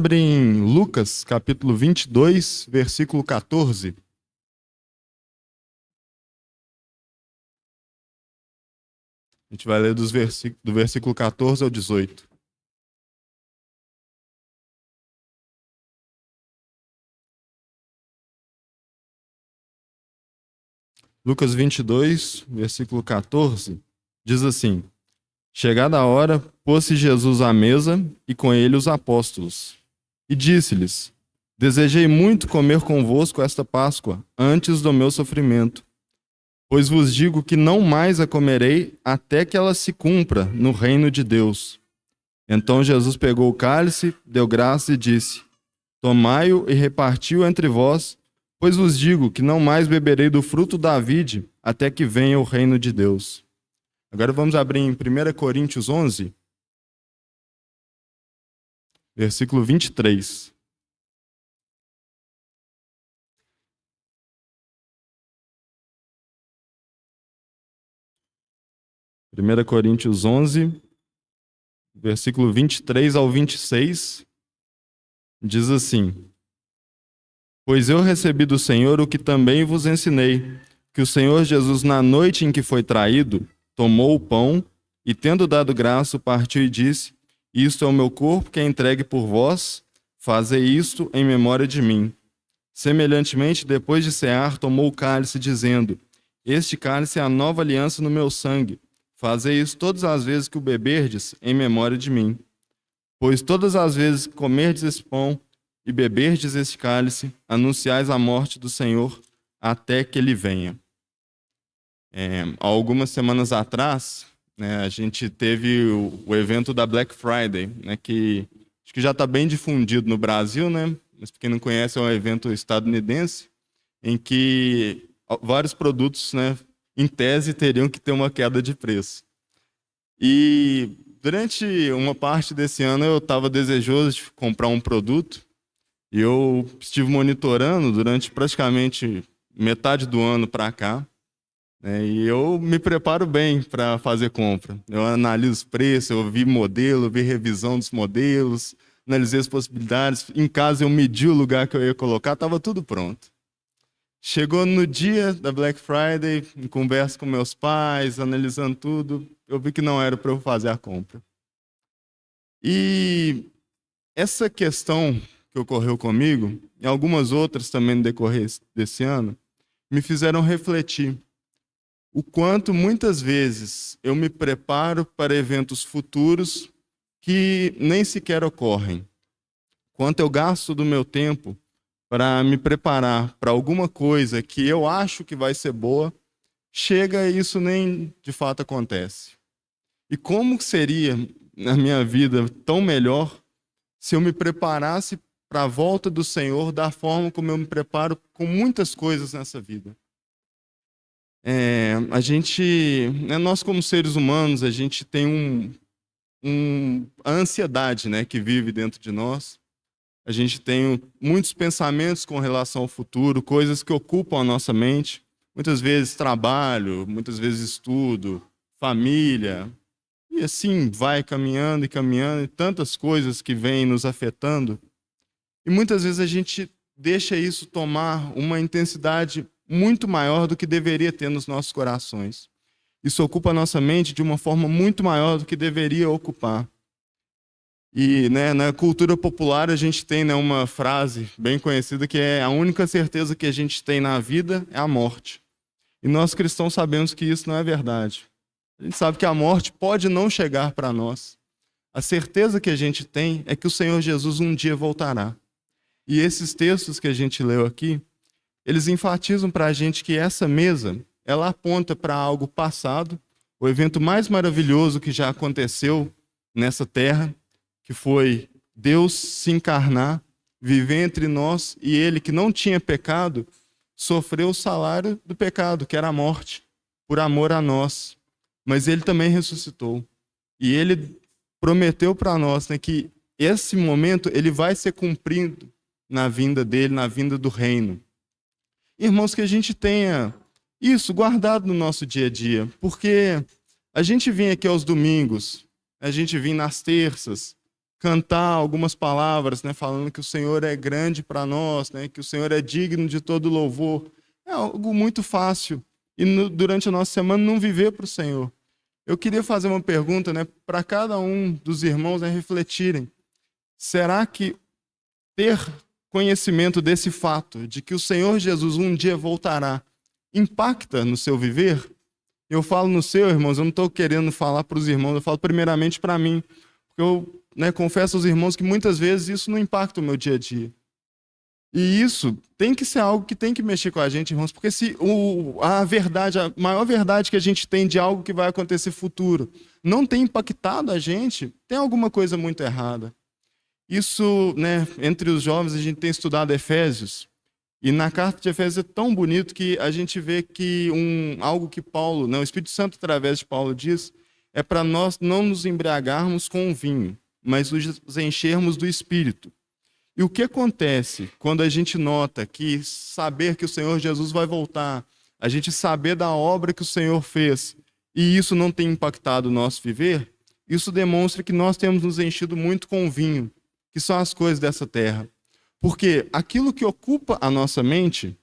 Abre em Lucas, capítulo 22, versículo 14. A gente vai ler do versículo 14 ao 18. Lucas 22, versículo 14, diz assim: Chegada a hora, pôs-se Jesus à mesa e com ele os apóstolos. E disse-lhes: Desejei muito comer convosco esta Páscoa, antes do meu sofrimento. Pois vos digo que não mais a comerei até que ela se cumpra no reino de Deus. Então Jesus pegou o cálice, deu graça e disse: Tomai-o e reparti-o entre vós, pois vos digo que não mais beberei do fruto da vide até que venha o reino de Deus. Agora vamos abrir em 1 Coríntios 11, versículo 23. Primeira Coríntios 11, versículo 23 ao 26, diz assim: Pois eu recebi do Senhor o que também vos ensinei, que o Senhor Jesus, na noite em que foi traído, tomou o pão e, tendo dado graça, partiu e disse: Isto é o meu corpo que é entregue por vós, fazei isto em memória de mim. Semelhantemente, depois de cear, tomou o cálice, dizendo: Este cálice é a nova aliança no meu sangue. Fazei isso todas as vezes que o beberdes, em memória de mim. Pois todas as vezes que comerdes esse pão e beberdes este cálice, anunciais a morte do Senhor até que ele venha. Há algumas semanas atrás, né, a gente teve o evento da Black Friday, né, que acho que já está bem difundido no Brasil, né? Mas para quem não conhece, é um evento estadunidense em que vários produtos, né, em tese, teriam que ter uma queda de preço. E durante uma parte desse ano eu estava desejoso de comprar um produto e eu estive monitorando durante praticamente metade do ano para cá, né, e eu me preparo bem para fazer compra. Eu analiso os preços, eu vi modelo, vi revisão dos modelos, analisei as possibilidades. Em casa eu medi o lugar que eu ia colocar, estava tudo pronto. Chegou no dia da Black Friday, em conversa com meus pais, analisando tudo, eu vi que não era para eu fazer a compra. E essa questão que ocorreu comigo, e algumas outras também no decorrer desse ano, me fizeram refletir o quanto muitas vezes eu me preparo para eventos futuros que nem sequer ocorrem. Quanto eu gasto do meu tempo para me preparar para alguma coisa que eu acho que vai ser boa, chega e isso nem de fato acontece. E como seria na minha vida tão melhor se eu me preparasse para a volta do Senhor da forma como eu me preparo com muitas coisas nessa vida? Nós como seres humanos, a gente tem a ansiedade, né, que vive dentro de nós. A gente tem muitos pensamentos com relação ao futuro, coisas que ocupam a nossa mente. Muitas vezes trabalho, muitas vezes estudo, família. E assim vai caminhando e caminhando, e tantas coisas que vêm nos afetando. E muitas vezes a gente deixa isso tomar uma intensidade muito maior do que deveria ter nos nossos corações. Isso ocupa a nossa mente de uma forma muito maior do que deveria ocupar. E, né, na cultura popular a gente tem, né, uma frase bem conhecida que é: a única certeza que a gente tem na vida é a morte. E nós cristãos sabemos que isso não é verdade. A gente sabe que a morte pode não chegar para nós. A certeza que a gente tem é que o Senhor Jesus um dia voltará. E esses textos que a gente leu aqui, eles enfatizam para a gente que essa mesa, ela aponta para algo passado, o evento mais maravilhoso que já aconteceu nessa terra, que foi Deus se encarnar, viver entre nós, e ele, que não tinha pecado, sofreu o salário do pecado, que era a morte, por amor a nós. Mas ele também ressuscitou. E ele prometeu para nós, né, que esse momento ele vai ser cumprido na vinda dele, na vinda do reino. Irmãos, que a gente tenha isso guardado no nosso dia a dia, porque a gente vem aqui aos domingos, a gente vem nas terças, cantar algumas palavras, né, falando que o Senhor é grande para nós, né, que o Senhor é digno de todo louvor. É algo muito fácil. E durante a nossa semana não viver para o Senhor. Eu queria fazer uma pergunta, né, para cada um dos irmãos, né, refletirem. Será que ter conhecimento desse fato, de que o Senhor Jesus um dia voltará, impacta no seu viver? Eu falo no seu, irmãos, eu não estou querendo falar para os irmãos, eu falo primeiramente para mim. Porque eu, né, confesso aos irmãos que muitas vezes isso não impacta o meu dia a dia. E isso tem que ser algo que tem que mexer com a gente, irmãos, porque se a verdade, a maior verdade que a gente tem de algo que vai acontecer futuro, não tem impactado a gente, tem alguma coisa muito errada. Isso, né, entre os jovens, a gente tem estudado Efésios, e na carta de Efésios é tão bonito que a gente vê que algo que Paulo, né, o Espírito Santo, através de Paulo, diz, é para nós não nos embriagarmos com o vinho, mas nos enchermos do Espírito. E o que acontece quando a gente nota que saber que o Senhor Jesus vai voltar, a gente saber da obra que o Senhor fez, e isso não tem impactado o nosso viver, isso demonstra que nós temos nos enchido muito com o vinho, que são as coisas dessa terra. Porque aquilo que ocupa a nossa mente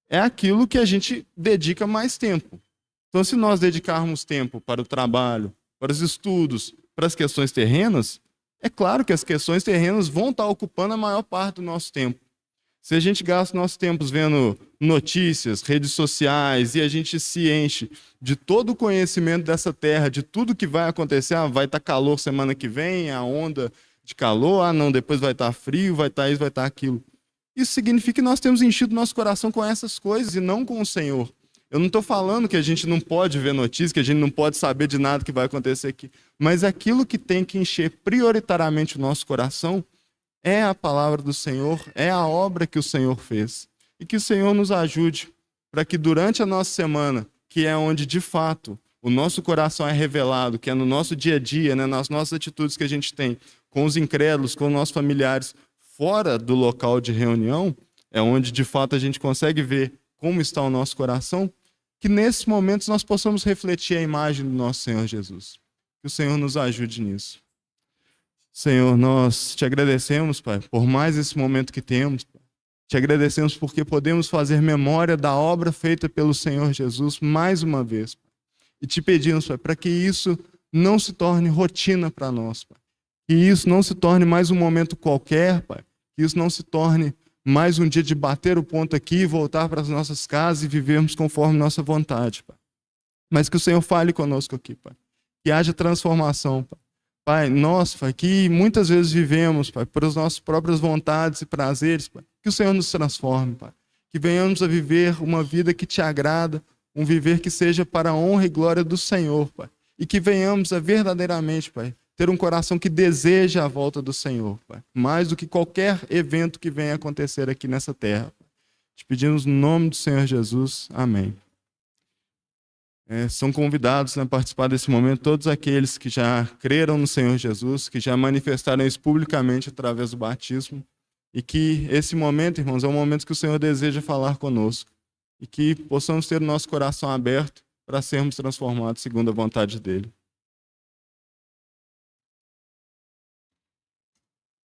é aquilo que a gente dedica mais tempo. Então, se nós dedicarmos tempo para o trabalho, para os estudos, para as questões terrenas, é claro que as questões terrenas vão estar ocupando a maior parte do nosso tempo. Se a gente gasta nossos tempos vendo notícias, redes sociais, e a gente se enche de todo o conhecimento dessa terra, de tudo que vai acontecer, vai estar calor semana que vem, a onda de calor, não, depois vai estar frio, vai estar isso, vai estar aquilo. Isso significa que nós temos enchido nosso coração com essas coisas e não com o Senhor. Eu não estou falando que a gente não pode ver notícias, que a gente não pode saber de nada que vai acontecer aqui, mas aquilo que tem que encher prioritariamente o nosso coração é a palavra do Senhor, é a obra que o Senhor fez. E que o Senhor nos ajude para que durante a nossa semana, que é onde de fato o nosso coração é revelado, que é no nosso dia a dia, né, nas nossas atitudes que a gente tem com os incrédulos, com os nossos familiares, fora do local de reunião, é onde de fato a gente consegue ver como está o nosso coração, que nesses momentos nós possamos refletir a imagem do nosso Senhor Jesus. Que o Senhor nos ajude nisso. Senhor, nós te agradecemos, Pai, por mais esse momento que temos. Pai. Te agradecemos porque podemos fazer memória da obra feita pelo Senhor Jesus mais uma vez. Pai. E te pedimos, Pai, para que isso não se torne rotina para nós, Pai. Que isso não se torne mais um momento qualquer, Pai. Que isso não se torne mais um dia de bater o ponto aqui, voltar para as nossas casas e vivermos conforme nossa vontade, Pai. Mas que o Senhor fale conosco aqui, Pai. Que haja transformação, Pai. Pai, nós, Pai, que muitas vezes vivemos, Pai, por as nossas próprias vontades e prazeres, Pai. Que o Senhor nos transforme, Pai. Que venhamos a viver uma vida que te agrada, um viver que seja para a honra e glória do Senhor, Pai. E que venhamos a verdadeiramente, Pai, ter um coração que deseja a volta do Senhor, Pai. Mais do que qualquer evento que venha acontecer aqui nessa terra. Pai. Te pedimos no nome do Senhor Jesus. Amém. São convidados a participar desse momento todos aqueles que já creram no Senhor Jesus, que já manifestaram isso publicamente através do batismo, e que esse momento, irmãos, é um momento que o Senhor deseja falar conosco, e que possamos ter o nosso coração aberto para sermos transformados segundo a vontade dEle.